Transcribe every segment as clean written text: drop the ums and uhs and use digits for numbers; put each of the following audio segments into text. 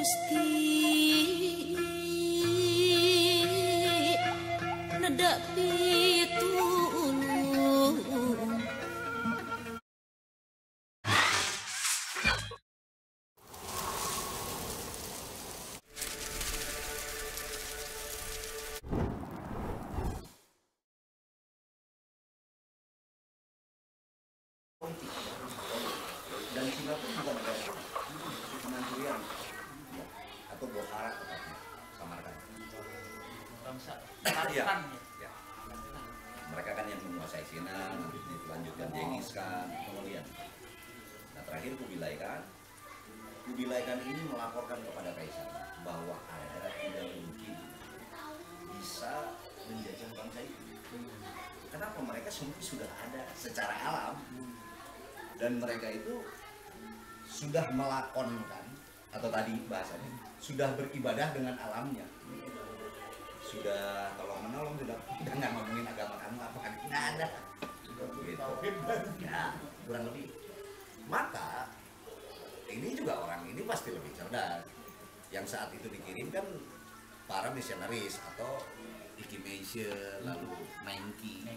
Gusti nedak pitulung. Dan Singapura bukan negara pencurian ya, atau bohara tepatnya, samarkan. Bangsa Ya. Tarkan Ya. Mereka kan yang menguasai Cina, nanti dilanjutkan Genghis Khan, kemudian. Nah terakhir Kubilai Khan ini melaporkan kepada Kaisar bahwa Anda tidak mungkin bisa menjajah bangsa itu. Kenapa? Mereka semua sudah ada secara alam. Dan mereka itu sudah melakonkan, atau tadi bahasanya, sudah beribadah dengan alamnya. Sudah tolong menolong, sudah nggak ngomongin agama kamu apa kan, nggak ada. Gitu. Ya, kurang lebih. Maka, ini juga orang ini pasti lebih cerdas. Yang saat itu dikirimkan para misionaris atau Ikimeisha, lalu Menki.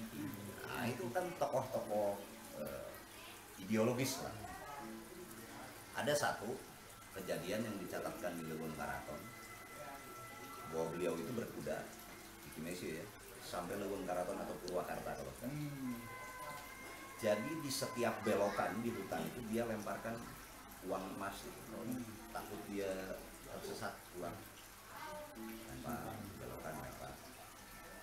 Nah, itu kan tokoh-tokoh ideologis lah. Ada satu kejadian yang dicatatkan di Leweng Karaton bahwa beliau itu berkuda Ikimeisha ya sampai Leweng Karaton atau Purwakarta kalau kan. Jadi di setiap belokan di hutan itu dia lemparkan uang emas itu. Takut dia tersesat pulang. Lempar belokan lempar.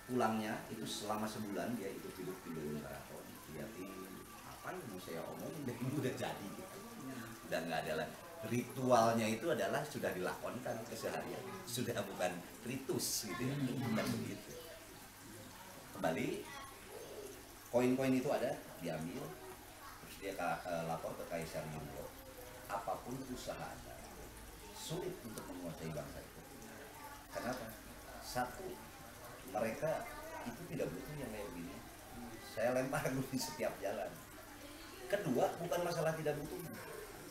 Pulangnya itu selama sebulan dia itu hidup di Leweng Karaton. Lihatin apa yang mau saya omongin dan ini udah jadi gitu. Udah nggak ada lagi. Ritualnya itu adalah sudah dilakonkan keseharian, sudah bukan ritus gitu ya, bukan begitu. Kembali koin-koin itu ada diambil, terus dia lapor ke Kaisar Yunggo. Apapun usaha Anda sulit untuk menguasai bangsa itu. Kenapa? Satu, mereka itu tidak butuh yang kayak gini. Saya lempar dulu di setiap jalan. Kedua, bukan masalah tidak butuh,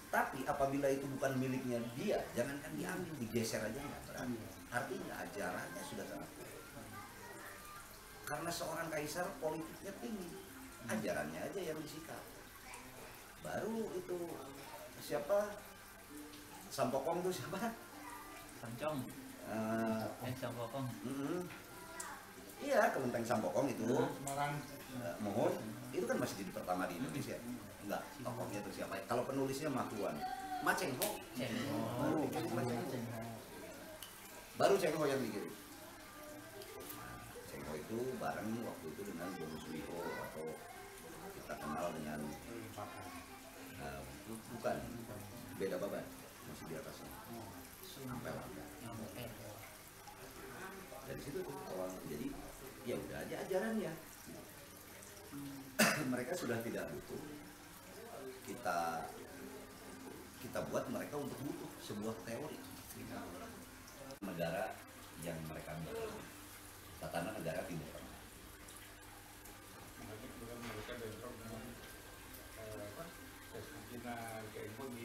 tapi apabila itu bukan miliknya dia, jangankan diambil, digeser aja nggak berani. Artinya ajarannya sudah sangat kuat. Karena seorang kaisar politiknya tinggi, ajarannya aja yang disikap. Baru itu siapa? Sampokong itu siapa? Sancong Sampokong. Iya, Kelenteng Sampokong itu. Semarang. Mohon, itu kan masih jadi pertama di Indonesia. Enggak, tokohnya itu siapa? Kalau penulisnya Makuan. Maceng Ho. Baru Ceng Ho yang bikin. Ceng Ho itu bareng waktu itu dengan Bung Suliho atau kita kenal dengan bukan beda babat, masih di atasnya. Sampai lah. Dari situ tuh awal jadi ya udah aja ajarannya. Mereka sudah tidak butuh kita buat mereka untuk butuh sebuah teori negara yang mereka miliki, tatanan negara Timur Tengah.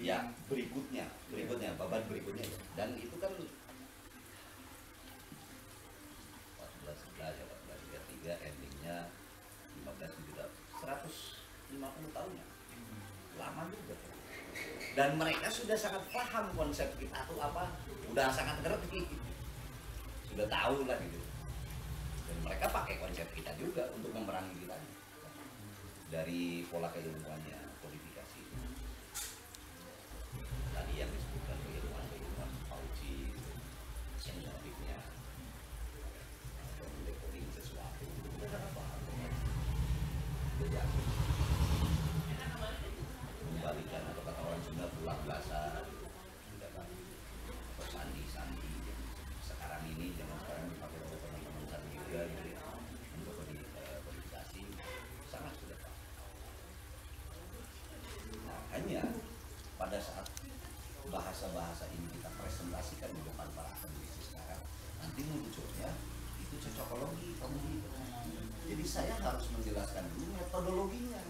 Ya berikutnya babat berikutnya dan itu kan 14 ya 1433 endingnya 150 tahun ya. Lama juga. Dan mereka sudah sangat paham konsep kita tuh apa, udah sangat ngerti, sudah tahu lah gitu. Dan mereka pakai konsep kita juga untuk memerangi kita dari pola keilmuannya, kodifikasi. Tadi yang disebutkan keilmuan Fauci, sensitifnya, atau mendekoding sesuatu, udah sangat paham. Udah jago. Kembalikan atau kata orang Sunda pulang belasan atau sandi sekarang ini zaman sekarang dipakai oleh teman-teman sandi juga gitu ya, untuk kodifikasi sangat sudah. Nah, hanya pada saat bahasa-bahasa ini kita presentasikan di depan para akademisi sekarang, nanti munculnya itu cocokologi kamu. Jadi saya harus menjelaskan dulu metodologinya.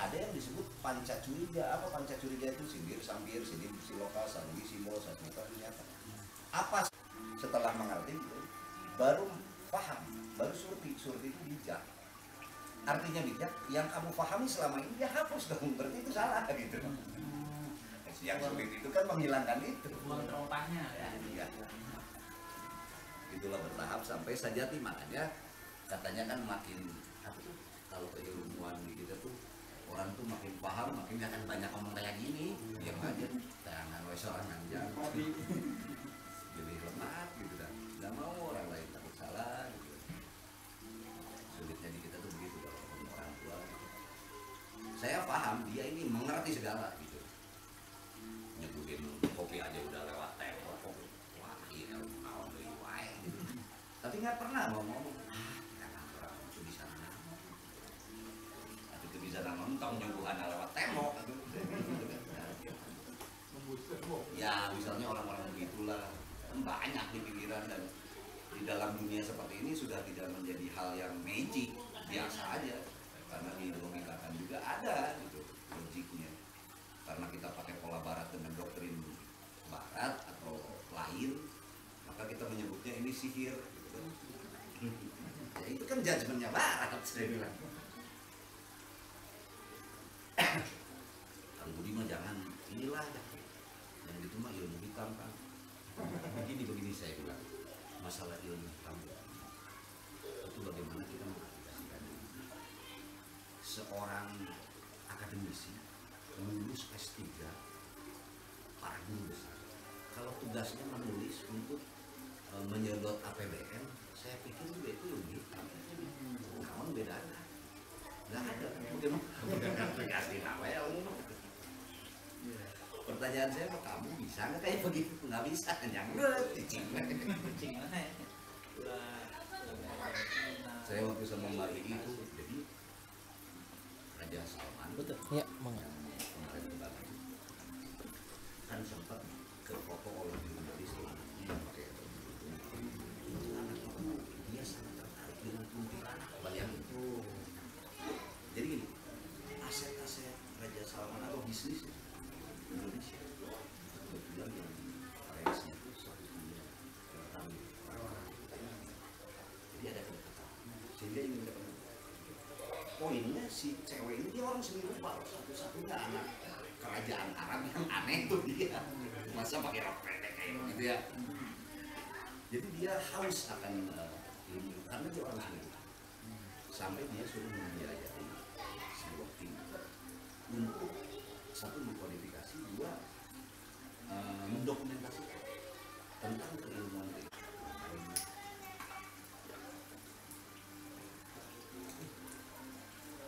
ada yang disebut panca curiga. Apa panca curiga itu? Sindir, sampir, sindir, siloka, sandi, simbol, satmita, sunyata. Apa? Setelah mengerti itu, baru paham, baru surti. Surti itu bijak. Artinya bijak, yang kamu pahami selama ini dia hapus dong, berarti itu salah gitu. Yang sulit itu kan menghilangkan itu. Buang teropahnya ya. Iya. Itulah bertahap sampai sajati, makanya katanya kan makin apa tuh, kalau keilmuan di kita tuh orang tuh makin paham, makin gak akan banyak ngomong kayak gini, diam aja, jangan wes orang anjang, jadi lemah gitu kan, nggak mau orang lain takut salah gitu. Sulitnya di kita tuh begitu kalau orang tua. Gitu. Saya paham dia ini mengerti segala gitu, nyebutin kopi aja udah lewat tembok, wah iya kawan dari wae gitu. Tapi nggak pernah ngomong, orang itu bisa ngomong, tapi itu bisa nonton nyuguhan lewat tembok. Ya misalnya orang-orang begitulah banyak di pikiran, dan di dalam dunia seperti ini sudah tidak menjadi hal yang magic, biasa aja, karena di logikakan juga ada gitu logiknya, karena kita pakai pola barat dengan doktrin barat atau lain, maka kita menyebutnya ini sihir gitu. Ya itu kan judgementnya barat, saya bilang. Kang Budi mah jangan inilah, yang itu mah ilmu hitam kan. Begini saya bilang, masalah ilmu hitam itu bagaimana kita mengaplikasikan. Seorang akademisi lulus S3, para guru besar, kalau tugasnya menulis untuk menyedot APBN, saya pikir juga itu ilmu hitam. Namun beda ada, nggak ada. Bukan aplikasi namanya umum. Pertanyaan saya ke kamu, bisa nggak kayak begitu? Nggak bisa, yang cicing. Saya waktu sama Mbak itu, jadi Raja Salman, betul ya, yang kemarin kembali, kan sempat ke foto oleh jurnalis yang pakai anak dia sangat tertarik dengan kuntilanak, bayangin. Jadi gini, aset-aset Raja Salman atau bisnis Indonesia kebetulan yang price-nya itu 1 miliar per jadi ada kedekatan, sehingga ingin dapat poinnya si cewek ini dia orang seni rupa, satu-satunya anak kerajaan Arab yang aneh tuh dia, masa pakai rok pendek kayak gitu ya. Jadi dia haus akan ilmu karena dia orang aneh, sampai dia suruh membiayai sebuah tim untuk satu mengkodifikasi, dua mendokumentasikan tentang keilmuan itu.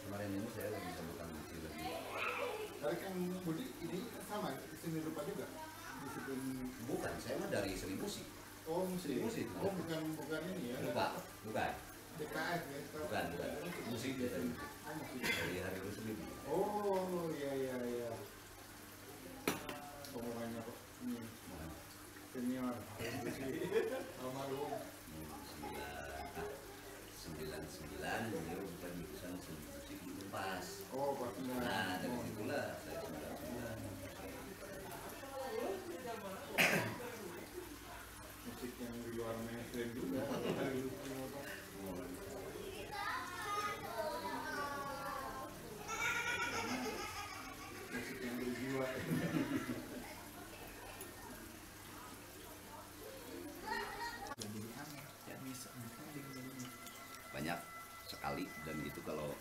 Kemarin ini saya lagi sama Kang Budi lagi. Tapi Kang Budi ini sama seni rupa juga disiplin. Bukan, saya mah dari seni musik. Oh musik. Musik. Oh bukan ini ya. Bukan. DKF ya. Bukan. Musik dia dari musik. Dari hari muslim. Oh iya. Omongannya kok ini senior. Almarhum. 99 beliau bukan jurusan seni musik itu pas. Oh pas. Nah dari situlah saya 99. Musik yang di luar mainstream juga. Musik yang berjiwa. Banyak sekali, dan itu kalau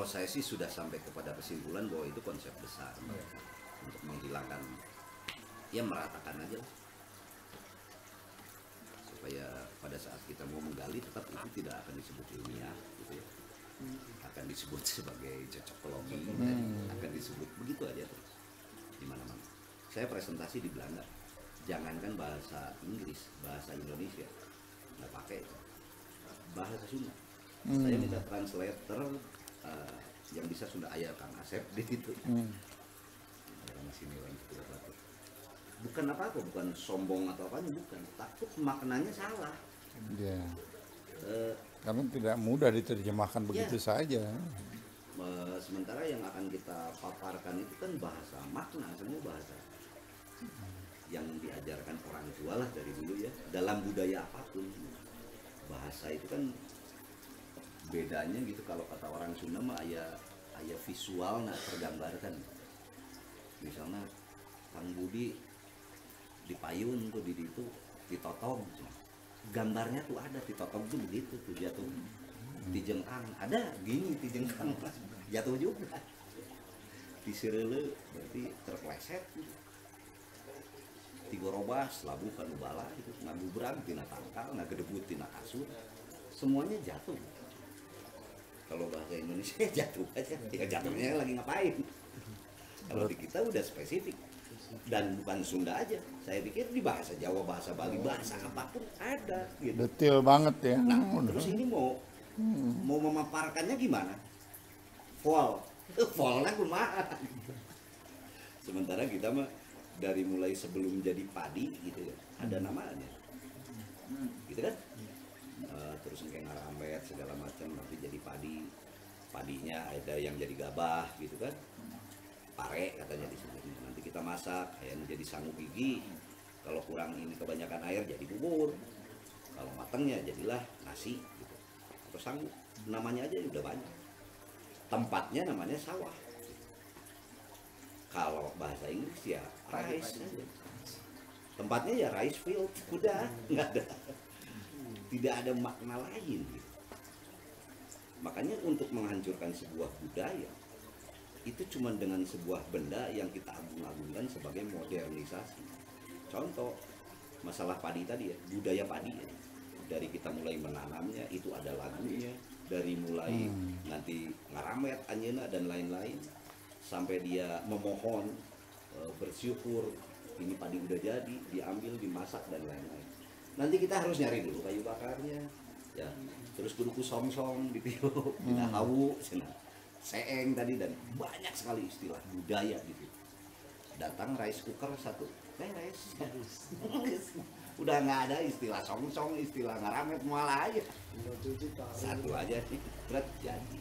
saya sih sudah sampai kepada kesimpulan bahwa itu konsep besar mereka untuk menghilangkan, ya meratakan aja lah. Supaya pada saat kita mau menggali tetap itu tidak akan disebut ilmiah gitu ya, akan disebut sebagai cocokologi, akan disebut begitu aja terus di mana-mana. Saya presentasi di Belanda, jangankan bahasa Inggris, bahasa Indonesia nggak pakai, bahasa Sunda. Saya minta translator yang bisa Sunda, ayah Kang Asep di situ. Masih nilai itu. Bukan apa-apa, bukan sombong atau apa, bukan. Takut maknanya salah. Ya. Karena tidak mudah diterjemahkan begitu saja. Sementara yang akan kita paparkan itu kan bahasa makna, semua bahasa yang diajarkan orang tua lah dari dulu ya, dalam budaya apapun. Bahasa itu kan bedanya gitu, kalau kata orang Sunda mah aya visual nah tergambarkan. Misalnya Kang Budi di payun tuh di itu ditotong, gambarnya tuh ada ditotong tuh begitu tuh jatuh di jengkang, ada gini di jengkang jatuh juga di sirele berarti terpleset gitu. Tigorobas labu kan bala itu ngabubrang tina tangkal ngagedebut tina kasur, semuanya jatuh. Kalau bahasa Indonesia jatuh aja, ya jatuhnya lagi ngapain. Kalau di kita udah spesifik, dan bukan Sunda aja, saya pikir di bahasa Jawa, bahasa Bali, bahasa apapun ada gitu. Detail banget ya. Nah terus ini mau memaparkannya gimana? Volnya kumaha. Sementara kita mah dari mulai sebelum jadi padi gitu ya, ada namanya gitu kan. Terus kayak ngarambet segala macam, nanti jadi padinya ada yang jadi gabah gitu kan, pare katanya di sini. Nanti kita masak kayak jadi sangu gigi, kalau kurang ini kebanyakan air jadi bubur, kalau matangnya jadilah nasi gitu. Atau sangu, namanya aja udah banyak, tempatnya namanya sawah. Kalau bahasa Inggris ya rice aja. Tempatnya ya rice field, udah nggak ada, tidak ada makna lain gitu. Makanya untuk menghancurkan sebuah budaya itu cuma dengan sebuah benda yang kita agung-agungkan sebagai modernisasi. Contoh masalah padi tadi ya, budaya padi ya. Dari kita mulai menanamnya itu ada lagunya, dari mulai nanti ngaramet, anjeuna dan lain-lain, sampai dia memohon, bersyukur ini padi udah jadi, diambil, dimasak dan lain-lain. Nanti kita harus nyari dulu kayu bakarnya, ya. Terus kudu song-song ditiup, hawu, seeng tadi, dan banyak sekali istilah budaya gitu. Datang rice cooker satu, beres. Udah nggak ada istilah song-song, istilah ngaramet, mualah aja. Satu aja sih, berat jadi.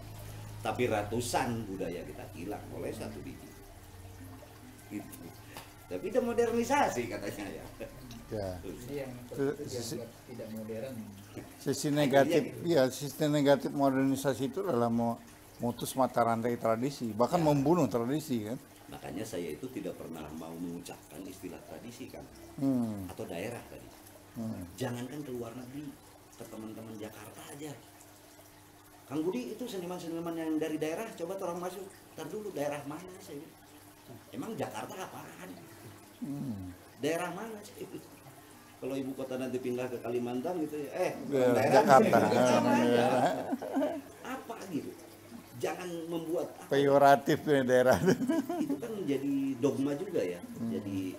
Tapi ratusan budaya kita hilang oleh satu biji. Gitu. Tapi udah modernisasi katanya ya. Ya. Jadi yang biar tidak modern. Sisi negatif, ya sisi negatif modernisasi itu adalah memutus mata rantai tradisi, bahkan membunuh tradisi kan. Makanya saya itu tidak pernah mau mengucapkan istilah tradisi kan, atau daerah tadi. Jangankan ke luar negeri, ke teman-teman Jakarta aja. Kang Budi itu seniman-seniman yang dari daerah, coba tolong masuk. Ntar dulu daerah mana saya? Emang Jakarta apaan? Daerah mana sih? Kalau ibu kota nanti pindah ke Kalimantan gitu ya, daerah Jakarta. Apa gitu? Jangan membuat Peyoratif ya daerah. itu kan menjadi dogma juga ya. Jadi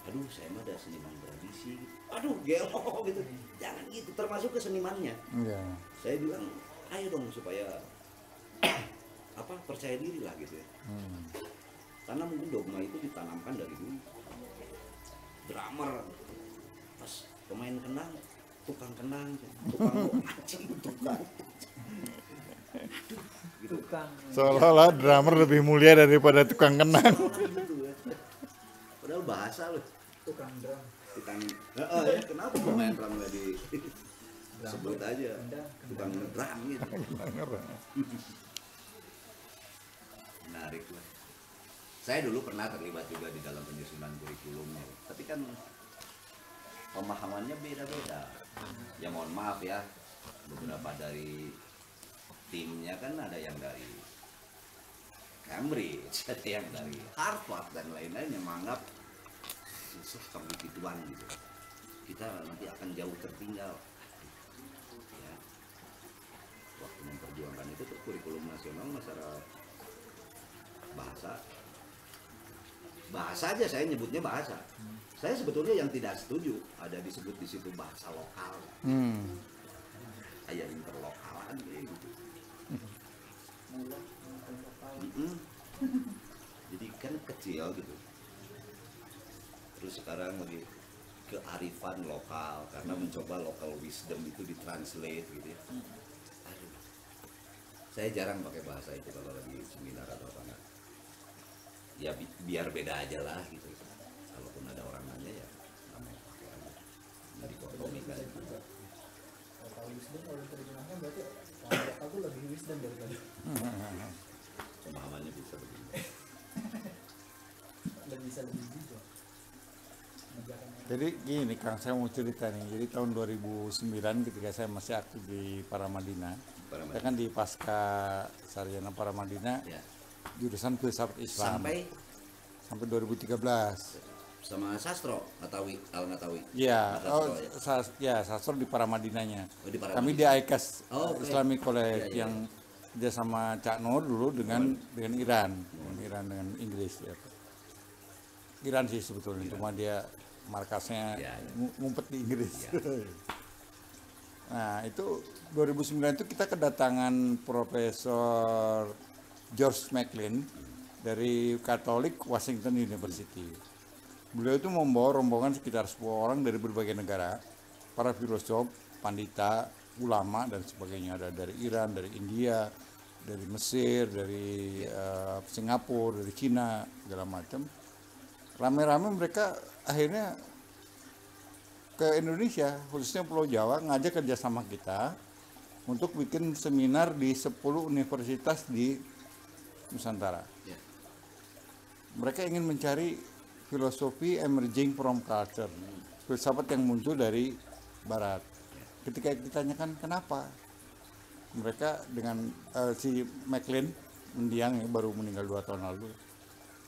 aduh saya mah ada seniman tradisi, aduh gelo gitu. Jangan gitu, termasuk ke senimannya. Ya. Saya bilang ayo dong supaya percaya diri lah gitu ya. Karena mungkin dogma itu ditanamkan dari dulu. Drummer pas pemain kenang, tukang kenang, tukang anjing, tukang gitu. Seolah-olah drummer lebih mulia daripada tukang kenang. Gitu ya. Padahal bahasa loh. Tukang drum. Ya, kenapa pemain drum nggak disebut aja tukang drum gitu. Menarik lah. Saya dulu pernah terlibat juga di dalam penyusunan kurikulumnya, tapi kan pemahamannya beda-beda. Ya mohon maaf ya, beberapa dari timnya kan ada yang dari Cambridge, ada yang dari Harvard dan lain-lain yang menganggap susah kamu gituan gitu. Kita nanti akan jauh tertinggal. Ya. Waktu memperjuangkan itu tuh kurikulum nasional masalah bahasa aja saya nyebutnya bahasa. Saya sebetulnya yang tidak setuju ada disebut di situ bahasa lokal. Kayak interlokalan gitu. Jadi kan kecil gitu. Terus sekarang lagi kearifan lokal karena mencoba local wisdom itu ditranslate gitu ya. Aduh. Saya jarang pakai bahasa itu kalau lagi seminar atau apa enggak. Ya biar beda aja lah gitu. Kalaupun ada orang nanya ya nggak mau pakai aja. Jadi dikotomikan. Kalau wisdom kalau diterjemahkan berarti kalau aku lebih wisdom daripada Pemahamannya bisa begini. lebih bijak. Menjalankan Jadi gini Kang, saya mau cerita nih. Jadi tahun 2009 ketika saya masih aktif di Paramadina, saya kan di Pasca Sarjana Paramadina, Ya. jurusan filsafat Islam Sampai sampai 2013. sama Sastro Ngatawi, Ngatawi. Iya, Sastro, ya. sastra di Paramadinanya. Oh, di Paramadina. Kami di ICAS Oh, oke. Islamic College Iya, iya, yang kerja sama Cak Nur dulu dengan Iran, dengan Inggris ya. Iran sih sebetulnya, cuma dia markasnya Iya, iya. ngumpet di Inggris. Iya. Nah, itu 2009 itu kita kedatangan Profesor George McLean dari Catholic Washington University. Beliau itu membawa rombongan sekitar 10 orang dari berbagai negara, para filosof, pandita, ulama dan sebagainya. Ada dari Iran, dari India, dari Mesir, dari Singapura, dari Cina, segala macam. Rame-rame mereka akhirnya ke Indonesia, khususnya Pulau Jawa, ngajak kerjasama kita untuk bikin seminar di 10 universitas di Nusantara. Ya. Mereka ingin mencari filosofi emerging from culture, filsafat yang muncul dari Barat. Ketika ditanyakan kenapa, mereka dengan si McLean, mendiang ya, baru meninggal 2 tahun lalu,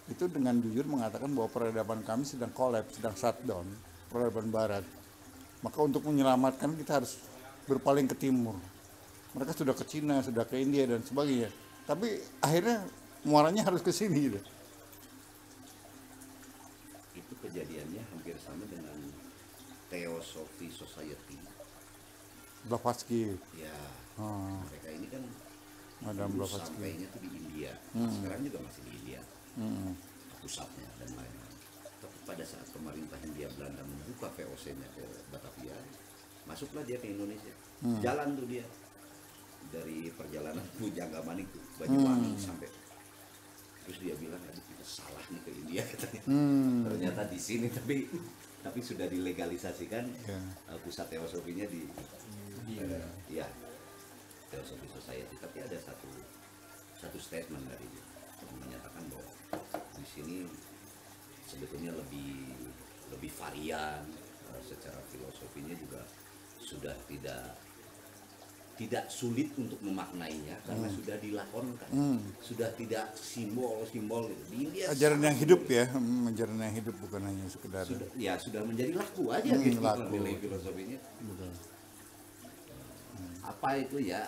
itu dengan jujur mengatakan bahwa peradaban kami sedang collapse, sedang shutdown, peradaban Barat. Maka untuk menyelamatkan kita harus berpaling ke timur. Mereka sudah ke Cina, sudah ke India dan sebagainya. Tapi akhirnya muaranya harus ke sini gitu. Itu kejadiannya hampir sama dengan Theosophy Society. Blavatsky. Ya, Oh, mereka ini kan Madam dulu Blavatsky. sampainya tuh di India. Sekarang juga masih di India. Pusatnya dan lain-lain. Tapi pada saat pemerintah Hindia Belanda membuka VOC-nya ke Batavia, masuklah dia ke Indonesia. Jalan tuh dia dari perjalanan Pujanggaman itu Banyuwangi sampai, terus dia bilang aduh kita salah nih ke India katanya. Ternyata di sini tapi sudah dilegalisasikan. Ya. Pusat teosofinya di ya Theosophy Society. Tapi ada satu statement dari dia yang menyatakan bahwa di sini sebetulnya lebih varian, secara filosofinya juga sudah tidak sulit untuk memaknainya karena sudah dilakonkan, sudah tidak simbol-simbol gitu. Di India Ajaran yang sangat hidup sulit. ya, ajaran yang hidup bukan hanya sekedar. sudah menjadi laku aja gitu laku. nilai filosofinya. Betul. Apa itu ya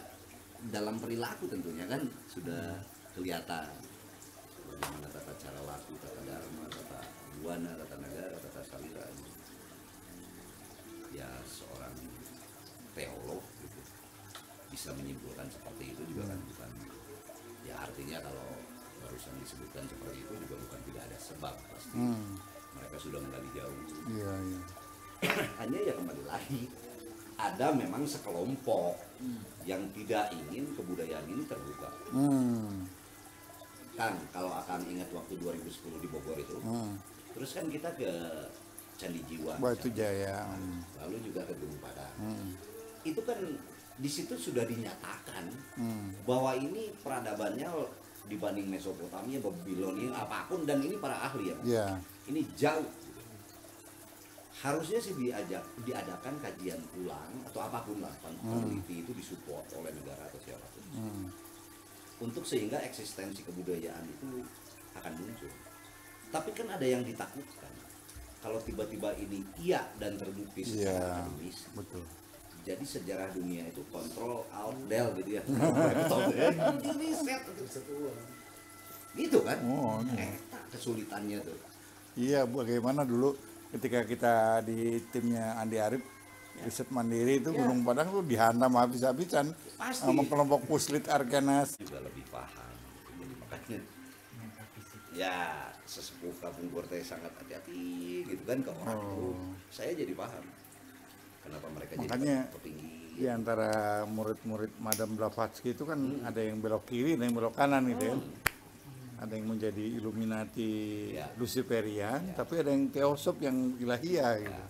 dalam perilaku tentunya kan sudah kelihatan bagaimana tata cara laku, tata dharma, tata buana, tata negara, tata salira. Ya seorang teolog gitu bisa menyimpulkan seperti itu juga kan bukan, ya artinya kalau barusan disebutkan seperti itu juga bukan tidak ada sebab, pasti mereka sudah menggali jauh. Iya, iya. Hanya ya kembali lagi ada memang sekelompok yang tidak ingin kebudayaan ini terbuka. Kang, kalau akan ingat waktu 2010 di Bogor itu, terus kan kita ke Candi Jiwa, Batu Jaya. lalu juga ke Gunung Padang. Itu kan di situ sudah dinyatakan bahwa ini peradabannya dibanding Mesopotamia, Babilonia, apapun, dan ini para ahli ya. Iya. Ini jauh. Harusnya sih diadakan kajian ulang atau apapun lah, peneliti itu disupport oleh negara atau siapapun. Untuk sehingga eksistensi kebudayaan itu akan muncul. Tapi kan ada yang ditakutkan. Kalau tiba-tiba ini iya dan terbukti secara Iya, akademis. betul. Jadi sejarah dunia itu control out del gitu ya. Di riset gitu kan. Oh, Kesulitannya tuh. Iya, bagaimana dulu ketika kita di timnya Andi Arief riset mandiri itu Gunung Padang tuh dihantam habis-habisan Pasti. sama kelompok Puslit Arganas. Juga lebih paham. Jadi makanya ya sesepuh kampung Gorteh sangat hati-hati gitu kan ke orang itu. Saya jadi paham kenapa mereka Makanya- jadi petinggi di antara murid-murid Madam Blavatsky itu kan ada yang belok kiri, ada yang belok kanan gitu ya. Ada yang menjadi Illuminati Ya. Luciferian, tapi ada yang Theosop yang ilahiyah gitu.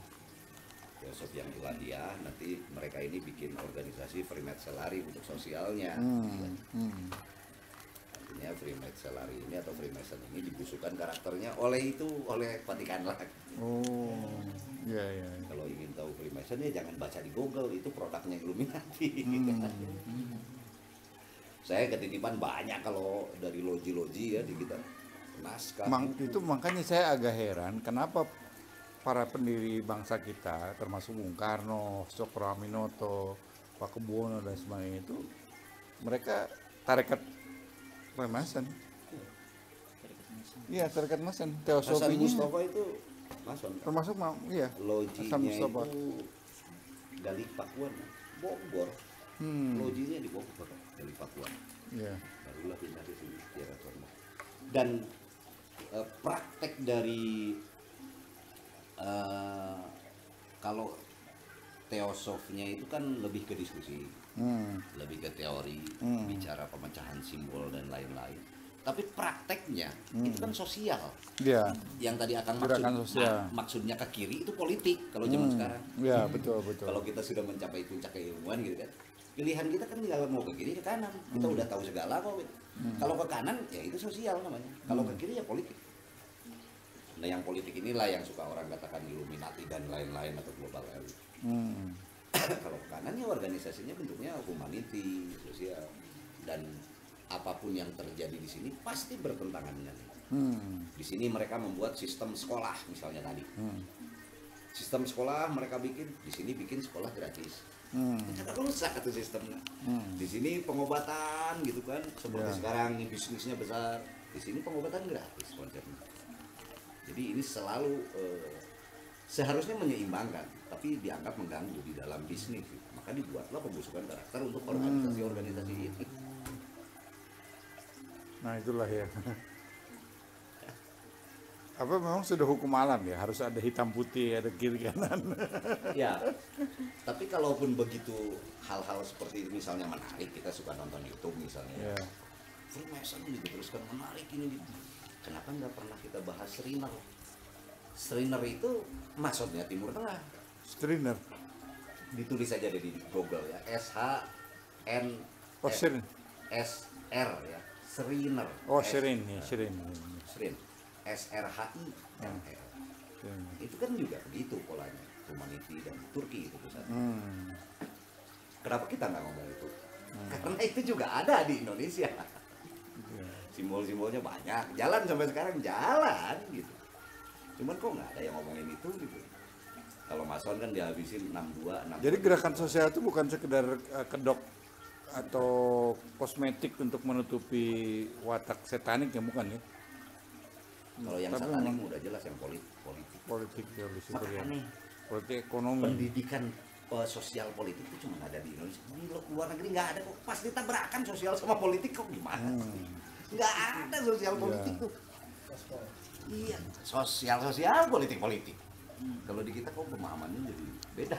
Filosof yang ilahiyah, nanti mereka ini bikin organisasi Freemasonry untuk sosialnya. Artinya Freemasonry ini atau Freemason ini dibusukan karakternya oleh Vatikan lah. Oh, iya iya. Kalau ingin tahu Freemason ya jangan baca di Google, itu produknya Illuminati. Saya ketitipan banyak kalau dari loji-loji ya di kita naskah. Itu makanya saya agak heran kenapa para pendiri bangsa kita termasuk Bung Karno, Cokro Aminoto, Pak Kebono dan sebagainya itu mereka tarekat Freemason. Iya, tarekat Mason. Hasan Teosofinya Mustafa itu Mason. termasuk iya. Lojinya Hasan Mustafa. itu Gali Pakuan, Bogor. Lojinya di Bogor, Gali Pakuan. Iya. Barulah pindah di sini di Reforma. Dan praktek dari kalau teosofnya itu kan lebih ke diskusi, lebih ke teori, bicara pemecahan simbol dan lain-lain. Tapi prakteknya itu kan sosial. Iya. Yang tadi akan Gerakan sosial. maksudnya ke kiri itu politik kalau zaman sekarang. Iya, betul betul. Kalau kita sudah mencapai puncak keilmuan gitu kan, pilihan kita kan tinggal mau ke kiri ke kanan. Kita udah tahu segala kok. Gitu. Kalau ke kanan ya itu sosial namanya. Kalau ke kiri ya politik. Nah yang politik inilah yang suka orang katakan Illuminati dan lain-lain atau global elit. Kalau ke kanan ya organisasinya bentuknya humanity, sosial, dan apapun yang terjadi di sini pasti bertentangan dengan itu. Di sini mereka membuat sistem sekolah misalnya tadi. Sistem sekolah mereka bikin, di sini bikin sekolah gratis. Ternyata rusak itu sistemnya. Di sini pengobatan gitu kan, seperti sekarang ini bisnisnya besar. Di sini pengobatan gratis konsepnya. Jadi ini selalu seharusnya menyeimbangkan, tapi dianggap mengganggu di dalam bisnis. Maka dibuatlah pembusukan karakter untuk organisasi-organisasi ini. Nah, itulah ya. Apa memang sudah hukum alam ya, harus ada hitam putih, ada kiri kanan. Ya, tapi kalaupun begitu hal-hal seperti itu misalnya menarik, kita suka nonton YouTube misalnya. Ya. Freemason gitu terus kan menarik ini gitu. Kenapa nggak pernah kita bahas Shriner? Shriner itu maksudnya Timur Tengah. Striner. Ditulis aja di Google ya, SHN Oh, Shirin. SR ya, Shriner. Oh, Shirin ya, Shirin. Shrin. SRHI. Itu kan juga begitu polanya. Humanity dan Turki itu pusatnya. Kenapa kita nggak ngomong itu? Karena itu juga ada di Indonesia. Simbol-simbolnya banyak. Jalan sampai sekarang jalan gitu. Cuman kok nggak ada yang ngomongin itu gitu. Kalau Mason kan dihabisin 62, 62. Jadi gerakan sosial itu bukan sekedar kedok atau kosmetik untuk menutupi watak setanik ya, bukan ya? Kalau yang Tapi satanik memang udah jelas yang politik. politik ya, Makanya politik ekonomi. pendidikan sosial politik itu cuma ada di Indonesia. Di luar negeri nggak ada kok. Pasti tabrakan sosial sama politik kok gimana? Nggak ada sosial politik tuh. Iya, sosial politik. Kalau di kita kok pemahamannya jadi beda.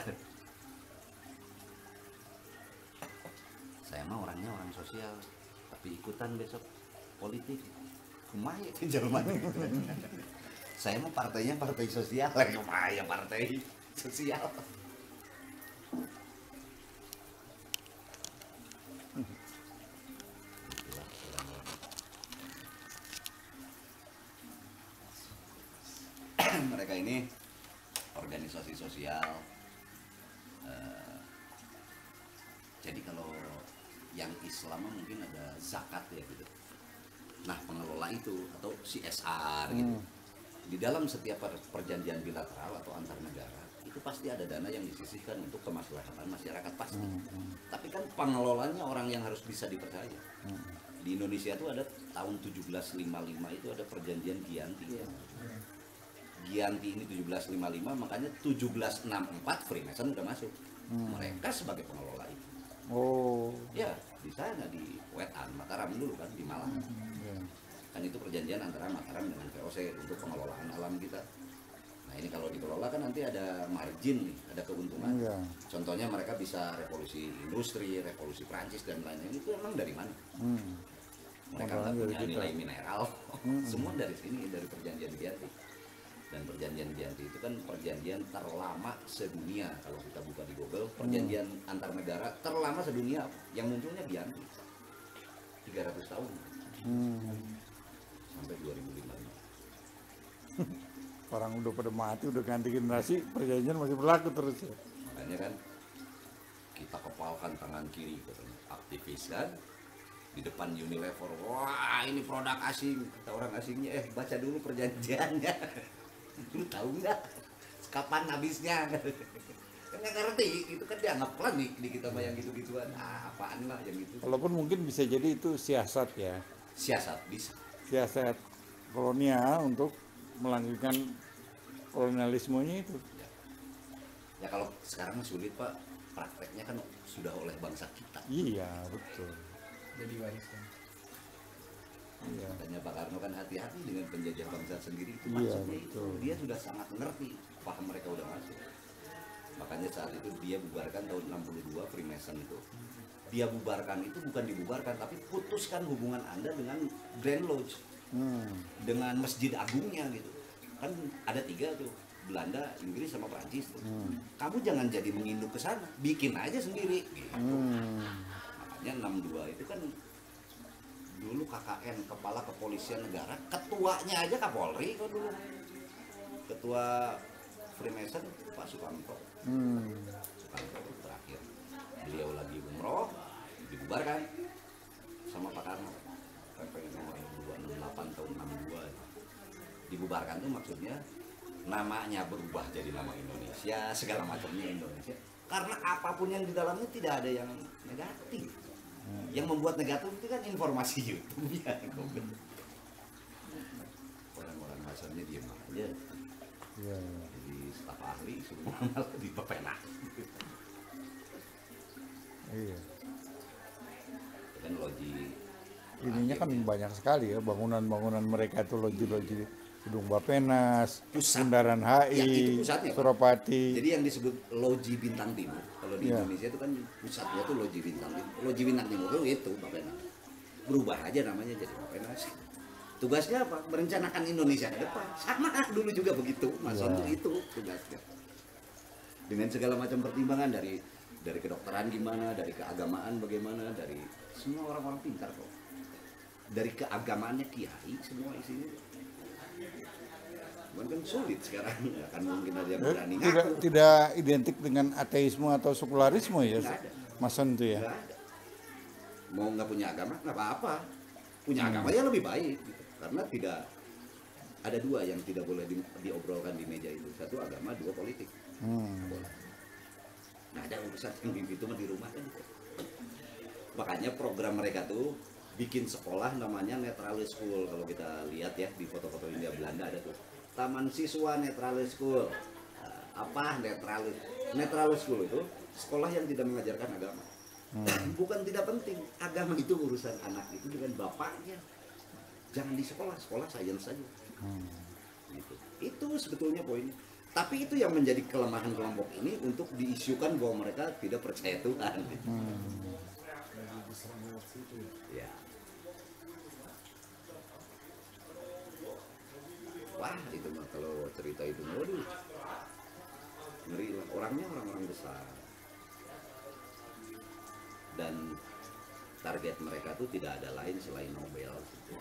Saya mah orangnya orang sosial, tapi ikutan besok politik. Kumaya ke Jerman gitu. Saya mah partainya partai sosial, kumaya partai sosial. Mereka ini organisasi sosial. Jadi kalau yang Islam mungkin ada zakat ya gitu. Nah pengelola itu atau CSR gitu. Di dalam setiap perjanjian bilateral atau antar negara itu pasti ada dana yang disisihkan untuk kemaslahatan masyarakat pasti. Tapi kan pengelolanya orang yang harus bisa dipercaya. Di Indonesia itu ada tahun 1755 itu ada perjanjian Giyanti. Giyanti ini 1755, makanya 1764 Freemason udah masuk. Mereka sebagai pengelola itu. Oh. Ya, di sana di Wetan, Mataram dulu kan, di Malang. Kan itu perjanjian antara Mataram dengan VOC untuk pengelolaan alam kita. Nah Nah ini kalau dikelola kan nanti ada margin nih, ada keuntungan. Iya. Contohnya mereka bisa revolusi industri, revolusi Prancis dan lain-lain, itu emang dari mana? Mereka nggak Modalnya dari punya kita. nilai mineral, semua dari sini, dari perjanjian Gianti. Dan perjanjian Gianti itu kan perjanjian terlama sedunia. Kalau kita buka di Google, perjanjian antar negara terlama sedunia, yang munculnya Gianti 300 tahun sampai 2005. Orang udah pada mati, udah ganti generasi, perjanjian masih berlaku terus ya. Makanya kan kita kepalkan tangan kiri katanya, aktivis kan di depan Unilever, wah ini produk asing, kata orang asingnya, baca dulu perjanjiannya. Lu tahu nggak kapan habisnya? Kan nggak ngerti, itu kan dianggap klinik di kita mah yang gitu-gituan. Apaan lah yang gitu. Walaupun mungkin bisa jadi itu siasat ya, Siasat bisa. siasat kolonial untuk melanjutkan kolonialismenya itu. Ya kalau sekarang sulit Pak, prakteknya kan sudah oleh bangsa kita. Iya betul. Jadi wariskan. Iya. Makanya Pak Karno kan hati-hati dengan penjajah bangsa sendiri itu, Iya, maksudnya itu betul. dia sudah sangat mengerti, paham mereka udah masuk. Makanya saat itu dia bubarkan tahun 62 Freemason itu. Dia bubarkan itu bukan dibubarkan, tapi putuskan hubungan Anda dengan Grand Lodge, dengan Masjid Agungnya gitu. Kan ada 3 tuh, Belanda, Inggris sama Prancis tuh. Kamu jangan jadi menginduk ke sana, bikin aja sendiri gitu. Makanya 62 itu kan dulu KKN, Kepala Kepolisian Negara, ketuanya aja Kapolri kok dulu. Ketua Freemason Pak Sukamto. Sukamto terakhir. Beliau lagi umroh, dibubarkan sama Pak Karno. PP nomor 268 tahun 62. Dibubarkan tuh maksudnya namanya berubah jadi nama Indonesia, segala macamnya Indonesia. Karena apapun yang di dalamnya tidak ada yang negatif. Yang membuat negatif itu kan informasi YouTube ya. Orang-orang asalnya diam aja. Iya. Jadi staf ahli semua malah dipepenak. Iya. Itu kan logi. Ininya kan banyak sekali ya bangunan-bangunan mereka itu loji-loji gedung Bapenas, Pusat. Bundaran Ya, itu HI, pusatnya, Pak. Suropati. Jadi yang disebut Loji Bintang Timur, kalau di Iya. Indonesia itu kan pusatnya tuh Loji Bintang Timur. Loji Bintang Timur itu Bapenas. Berubah aja namanya jadi Bapenas. Tugasnya apa? Merencanakan Indonesia ke depan. Sama dulu juga begitu. Mason Iya. itu tugasnya. Dengan segala macam pertimbangan dari kedokteran gimana, dari keagamaan bagaimana, dari semua orang-orang pintar kok. Dari keagamaannya kiai semua isinya. Cuman kan sulit sekarang, ya kan mungkin ada yang berani Tidak ngaku. tidak identik dengan ateisme atau sekularisme ya, Nggak ada. Mason itu ya. Nggak ada. Mau nggak punya agama nggak apa-apa, punya agama ya lebih baik gitu. Karena tidak ada 2 yang tidak boleh diobrolkan di meja itu, 1 agama, 2 politik. Nggak boleh. Nggak ada urusan yang itu mah di rumah kan. Makanya program mereka tuh bikin sekolah namanya Netralis School. Kalau kita lihat ya di foto-foto India Belanda ada tuh Taman Siswa Netralis School. Apa Netralis? Netralis School itu sekolah yang tidak mengajarkan agama. Bukan tidak penting, agama itu urusan anak itu dengan bapaknya. Jangan di sekolah, sekolah sains saja. Gitu. Itu sebetulnya poinnya. Tapi itu yang menjadi kelemahan kelompok ini untuk diisukan bahwa mereka tidak percaya Tuhan. Ya. Wah itu mah kalau cerita itu, waduh, ngeri lah. Orangnya orang-orang besar. Dan target mereka tuh tidak ada lain selain Nobel. Gitu.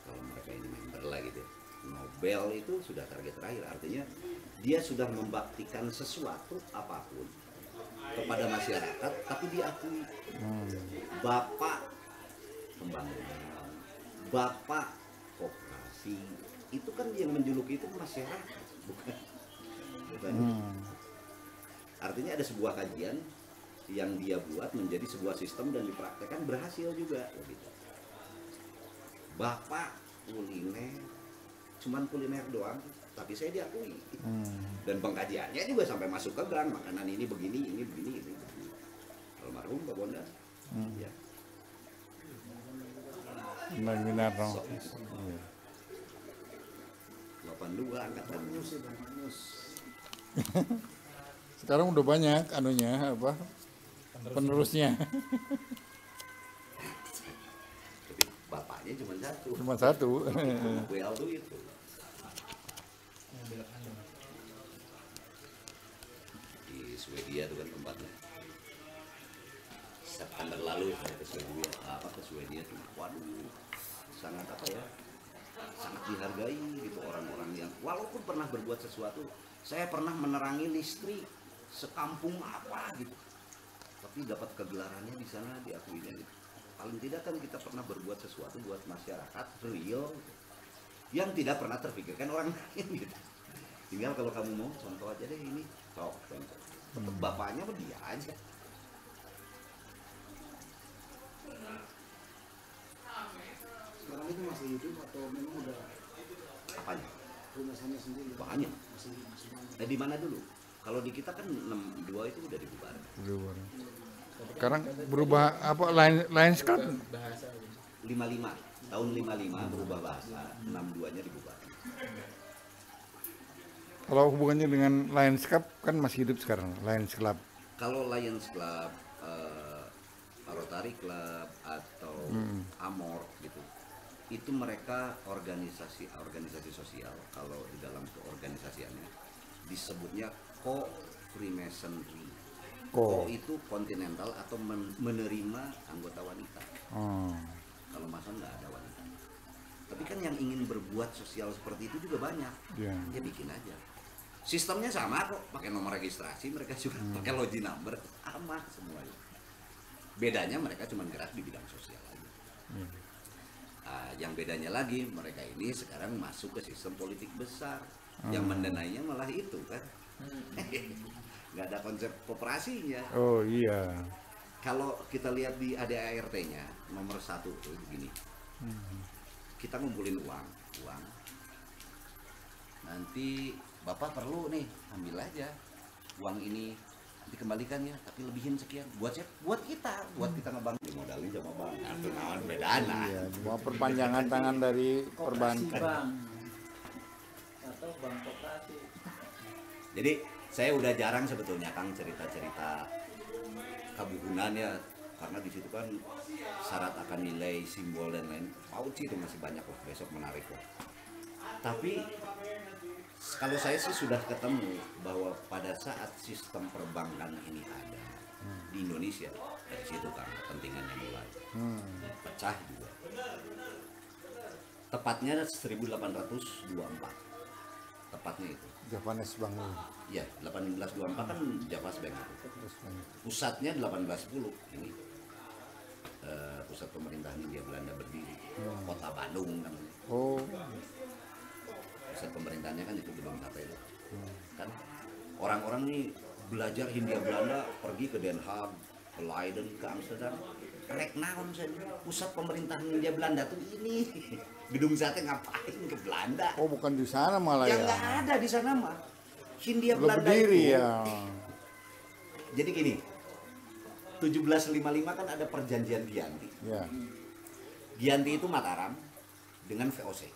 Kalau mereka ini member lah gitu. Nobel itu sudah target terakhir, artinya dia sudah membaktikan sesuatu apapun kepada masyarakat, tapi diakui. Bapak pembangunan, bapak koperasi, itu kan yang menjuluki itu masyarakat, bukan. Artinya ada sebuah kajian yang dia buat menjadi sebuah sistem dan dipraktekkan berhasil juga. Gitu. Bapak kuliner, cuman kuliner doang, tapi saya diakui. Dan pengkajiannya juga sampai masuk ke gang, makanan ini begini, ini begini, ini begini. Almarhum Pak Bondan. Ya. Minarno. Sok. 82 angkatan. News itu, news. Sekarang udah banyak anunya apa penerusnya. Tapi bapaknya cuma satu. Cuma satu. WL tuh itu. Yang belok kanan. Di Swedia tuh kan tempatnya. September lalu saya ke Swedia tuh, waduh, sangat apa ya, sangat dihargai gitu orang-orang yang walaupun pernah berbuat sesuatu. Saya pernah menerangi listrik sekampung apa gitu, tapi dapat kegelarannya di sana diakuinya gitu. Paling tidak kan kita pernah berbuat sesuatu buat masyarakat real yang tidak pernah terpikirkan orang lain gitu. Tinggal kalau kamu mau contoh aja deh ini, contoh. Bapaknya mah dia aja. Sekarang itu masih hidup atau memang udah Apanya? rumasannya sendiri? Banyak. Masih banyak. Di mana dulu? Kalau di kita kan 62 itu udah dibubarkan. Sekarang berubah apa lain sekali. Bahasa aja. 55 tahun 55 berubah bahasa, 62-nya dibubarkan. Kalau hubungannya dengan Lions Club kan masih hidup sekarang, Lions Club. Kalau Lions Club, Rotary Club atau Amor gitu, itu mereka organisasi sosial. Kalau di dalam keorganisasiannya disebutnya Co-Freemasonry. Co itu kontinental atau menerima anggota wanita. Oh. Kalau Mason nggak ada wanita. Tapi kan yang ingin berbuat sosial seperti itu juga banyak. Yeah. Dia bikin aja. Sistemnya sama kok, pakai nomor registrasi, mereka juga pakai login number, sama semuanya. Bedanya mereka cuma gerak di bidang sosial aja. Yang bedanya lagi, mereka ini sekarang masuk ke sistem politik besar. Yang mendanainya malah itu kan. Nggak ada konsep koperasinya. Oh iya. Kalau kita lihat di ADART-nya nomor 1 tuh begini. Kita ngumpulin uang. Nanti Bapak perlu nih, ambil aja uang ini, dikembalikan ya, tapi lebihin sekian. Buat siapa? Buat kita ngebank. Modalnya sama bank. Kartu nawan bedana. Iya, cuma perpanjangan tangan dari Koperasi perbankan. bank atau bank koperasi. Jadi saya udah jarang sebetulnya Kang cerita-cerita kabuhunan ya, karena di situ kan syarat akan nilai, simbol dan lain. Pauci itu masih banyak loh, besok menarik loh. Tapi kalau saya sih sudah ketemu bahwa pada saat sistem perbankan ini ada di Indonesia, dari situ kan kepentingannya mulai pecah juga. Tepatnya 1824, tepatnya itu. Japanese Bank. Ya, 1824 kan Javas Bank itu. Pusatnya 1810 ini. Pusat pemerintahan Hindia Belanda berdiri. Kota Bandung namanya. Oh. Pusat pemerintahannya kan itu Gedung Sate itu. Kan orang-orang nih belajar Hindia Belanda pergi ke Den Haag, ke Leiden, ke Amsterdam. Rek naon saya pusat pemerintahan Hindia Belanda tuh ini. Gedung Sate ngapain ke Belanda? Oh, bukan di sana malah Yang ya. nggak ada di sana mah. Hindia Belum Belanda berdiri itu. ya. Jadi gini, 1755 kan ada perjanjian Giyanti. Ya. Giyanti itu Mataram dengan VOC.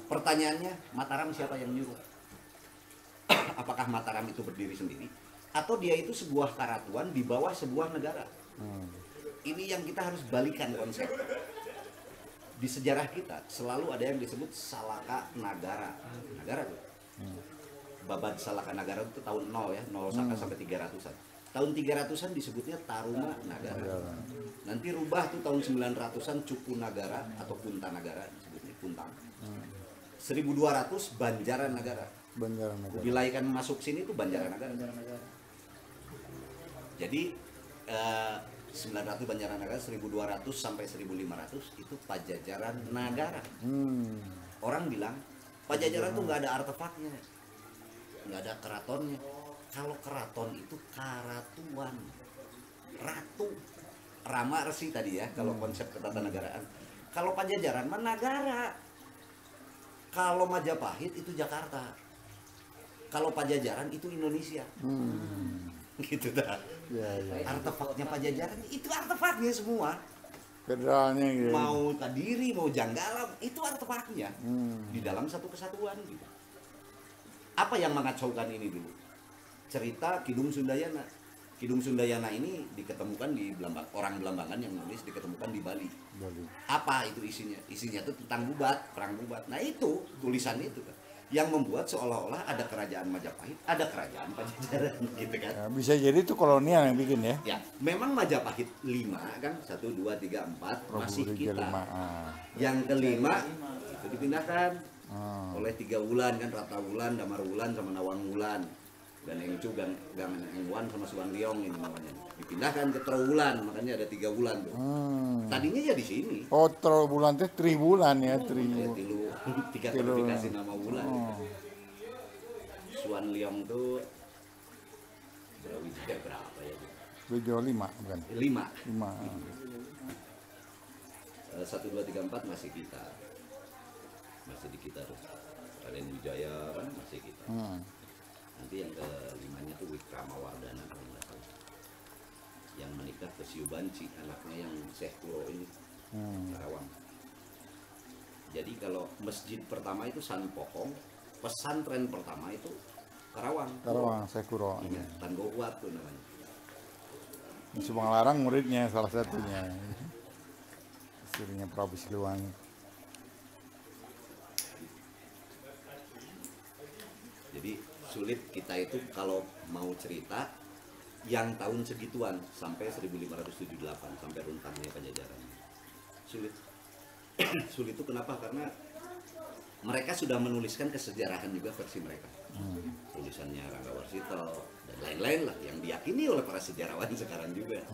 Pertanyaannya, Mataram siapa yang nyuruh? Apakah Mataram itu berdiri sendiri? Atau dia itu sebuah karatuan di bawah sebuah negara? Ini yang kita harus balikan konsep. Di sejarah kita selalu ada yang disebut Salaka Nagara. Nagara tuh. Babad Salaka Nagara itu tahun 0 ya, 0 sampai 300-an. Tahun 300-an disebutnya Taruma Nagara. Nanti rubah tuh tahun 900-an Cupu Nagara atau Punta Nagara, disebutnya Puntang. 1200 Banjaran Nagara. Banjaranegara. Wilayah kan masuk sini tuh Banjaran Nagara. Jadi 900 Banjaran Nagara, 1200 sampai 1500 itu Pajajaran Nagara. Orang bilang Pajajaran tuh nggak ada artefaknya, nggak ada keratonnya. Kalau keraton itu karatuan, ratu, Rama Resi tadi ya. Kalau konsep ketatanegaraan. Kalau Pajajaran mah negara. Kalau Majapahit itu Jakarta. Kalau Pajajaran itu Indonesia. Gitu dah. Ya, ya. Artefaknya Pajajaran itu artefaknya semua. Federalnya gitu. Mau Kadiri, mau Janggala, itu artefaknya di dalam satu kesatuan gitu. Apa yang mengacaukan ini dulu? Cerita Kidung Sundayana. Kidung Sundayana ini diketemukan di orang Belambangan yang nulis diketemukan di Bali. Apa itu isinya? Isinya itu tentang Bubat, perang Bubat. Nah itu tulisan itu kan yang membuat seolah-olah ada kerajaan Majapahit, ada kerajaan Pajajaran gitu kan. Ya, bisa jadi itu kolonial yang bikin ya. Ya, memang Majapahit 5 kan, 1, 2, 3, 4 masih kita. Yang kelima itu dipindahkan oleh 3 wulan kan, Rata Wulan, Damar Wulan sama Nawang Wulan. Dan Engcu, Gangan Engwan sama Suwan Liong ini namanya. Dipindahkan ke Trowulan, makanya ada 3 wulan tuh. Tadinya ya di sini. Oh, Trowulan itu Triwulan ya, Ya, tiga kali dikasih nama wulan. Suwan Liong tuh berapa ya? Bejo 5 bukan? 5. 5. 1, 2, 3, 4 masih kita. Masih di kita terus. Raden Wijaya kan masih kita. Nanti yang ke-5-nya tuh Wikramawardhana kalau nggak salah. Yang menikah ke Siu Banci, anaknya yang Syekh Kuro ini, Karawang. Jadi kalau masjid pertama itu San Pokong, pesantren pertama itu Karawang. Karawang, Syekh Kuro. Iya, Tanggohuat tuh namanya. Subang Larang muridnya salah satunya. Istrinya Prabu Siliwangi. Jadi sulit kita itu kalau mau cerita yang tahun segituan sampai 1578 sampai runtangnya Pajajaran. Sulit. Sulit itu kenapa? Karena mereka sudah menuliskan kesejarahan juga versi mereka. Tulisannya Rangga Warsito dan lain-lain lah yang diyakini oleh para sejarawan sekarang juga.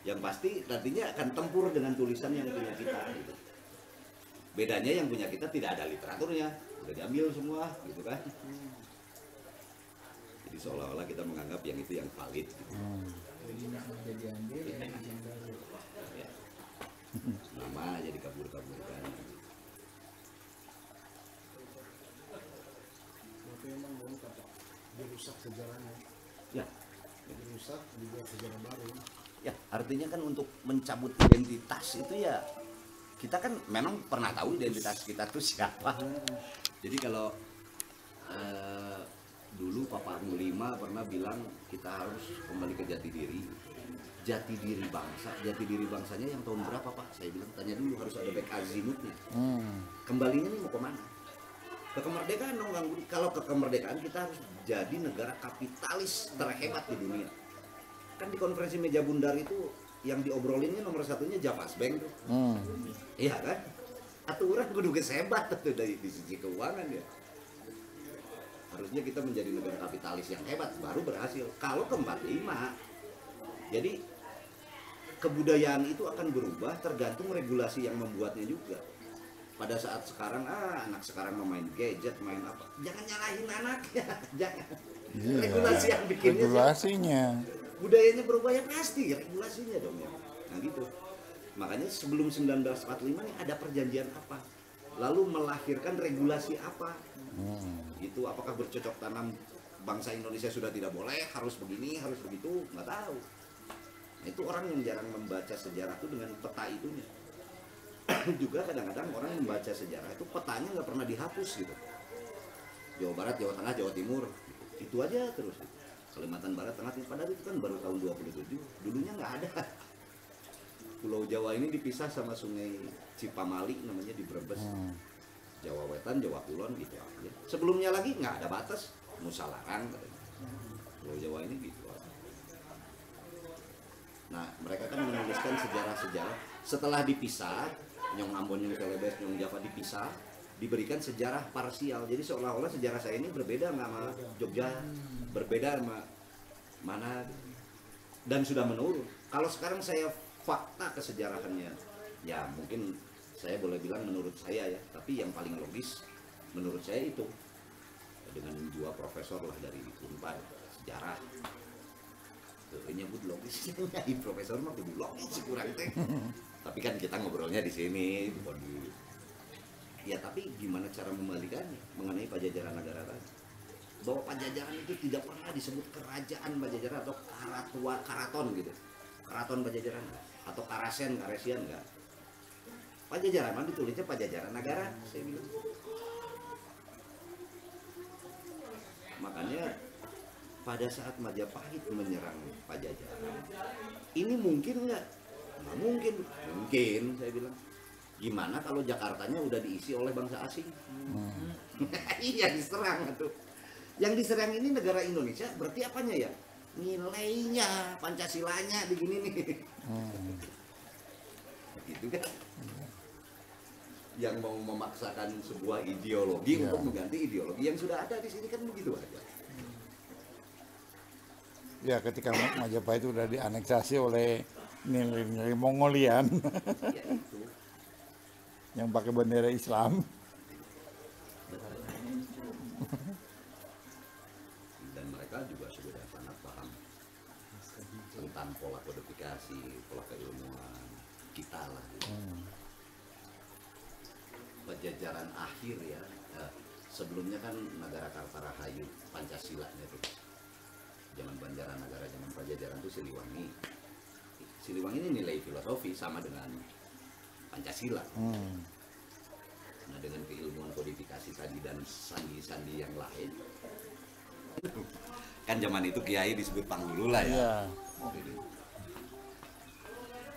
Yang pasti nantinya akan tempur dengan tulisan yang punya kita gitu. Bedanya yang punya kita tidak ada literaturnya, udah diambil semua gitu kan. Jadi seolah-olah kita menganggap yang itu yang valid gitu. Ya. Nama aja dikabur-kaburkan. Berarti memang mau kata dirusak sejarahnya. Ya. Dirusak dibuat sejarah baru. Ya, artinya kan untuk mencabut identitas itu ya kita kan memang pernah tahu identitas kita tuh siapa. Jadi kalau dulu Papa Mulima pernah bilang kita harus kembali ke jati diri. Jati diri bangsa, jati diri bangsanya yang tahun berapa Pak? Saya bilang tanya dulu, harus ada back azimutnya. Kembalinya nih mau kemana? Ke kemerdekaan dong, Kang Budi. Kalau ke kemerdekaan kita harus jadi negara kapitalis terhebat di dunia. Kan di konferensi meja bundar itu yang diobrolinnya nomor satunya Javas Bank tuh. Iya kan? Atau orang kudu kesebat tuh dari di sisi keuangan ya. Harusnya kita menjadi negara kapitalis yang hebat baru berhasil. Kalau ke 45, jadi kebudayaan itu akan berubah tergantung regulasi yang membuatnya juga. Pada saat sekarang anak sekarang main gadget, main apa? Jangan nyalahin anaknya, jangan. Iya, Regulasi yang bikinnya regulasinya. budayanya berubah ya pasti regulasinya dong ya. Nah gitu. Makanya sebelum 1945 nih ada perjanjian apa? Lalu melahirkan regulasi apa? Itu apakah bercocok tanam bangsa Indonesia sudah tidak boleh, harus begini, harus begitu, nggak tahu. Nah, itu orang yang jarang membaca sejarah itu dengan peta itunya. Juga kadang-kadang orang membaca sejarah itu petanya nggak pernah dihapus gitu. Jawa Barat, Jawa Tengah, Jawa Timur, itu aja terus. Kalimantan Barat, Tengah, padahal itu kan baru tahun 27, dulunya nggak ada. Pulau Jawa ini dipisah sama sungai Cipamali namanya di Brebes. Jawa Wetan, Jawa Kulon gitu aja. Sebelumnya lagi nggak ada batas, Nusa Larang katanya. Pulau Jawa ini gitu aja. Nah, mereka kan menuliskan sejarah-sejarah setelah dipisah, Nyong Ambon, Nyong Celebes, Nyong Java dipisah, diberikan sejarah parsial. Jadi seolah-olah sejarah saya ini berbeda nggak sama Jogja, berbeda sama mana, dan sudah menurun. Kalau sekarang saya fakta kesejarahannya, ya mungkin saya boleh bilang menurut saya ya, tapi yang paling logis menurut saya itu dengan dua profesor lah dari Unpad sejarah. Ini nyebut logis, profesor mah kudu logis kurang teh. Tapi kan kita ngobrolnya di sini, bukan di. Ya tapi gimana cara membalikannya mengenai Pajajaran Nagara tadi? Bahwa Pajajaran itu tidak pernah disebut kerajaan Pajajaran atau karaton gitu. Karaton Pajajaran atau Karasen, Karesian enggak. Pajajaran mah ditulisnya Pajajaran Nagara, saya bilang. Makanya pada saat Majapahit menyerang Pajajaran, ini mungkin nggak? Nggak mungkin. Mungkin, saya bilang. Gimana kalau Jakartanya udah diisi oleh bangsa asing? Iya, diserang tuh. Yang diserang ini negara Indonesia, berarti apanya ya? Nilainya, Pancasilanya begini nih. Gitu kan? Yang mau memaksakan sebuah ideologi untuk mengganti ideologi yang sudah ada di sini kan begitu aja. Ya, ketika Majapahit itu udah dianeksasi oleh nilai-nilai Mongolian Ya itu. yang pakai bendera Islam. Dan mereka juga sudah sangat paham tentang pola kodifikasi, pola keilmuan kita lah. Pajajaran akhir ya, sebelumnya kan negara Kartarahayu, Pancasilanya tuh. Zaman Banjaranagara, zaman Pajajaran tuh Siliwangi. Siliwangi ini nilai filosofi sama dengan Pancasila. Nah, dengan keilmuan kodifikasi tadi dan sandi-sandi yang lain, kan zaman itu kiai disebut panggulu lah ya. Iya.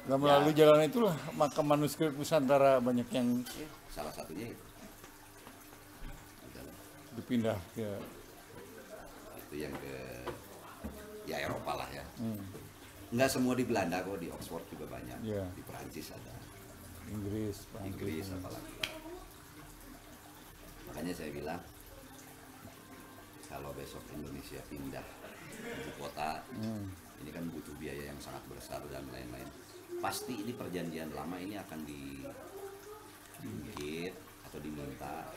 Dan melalui jalan itulah maka manuskrip Nusantara banyak yang Salah satunya itu. dipindah ke Itu yang ke ya Eropa lah ya. Nggak semua di Belanda kok, di Oxford juga banyak. Iya. Di Perancis ada, Inggris, Inggris apalagi. Makanya saya bilang kalau besok Indonesia pindah ibu kota, ini kan butuh biaya yang sangat besar dan lain-lain. Pasti ini perjanjian lama ini akan diungkit atau diminta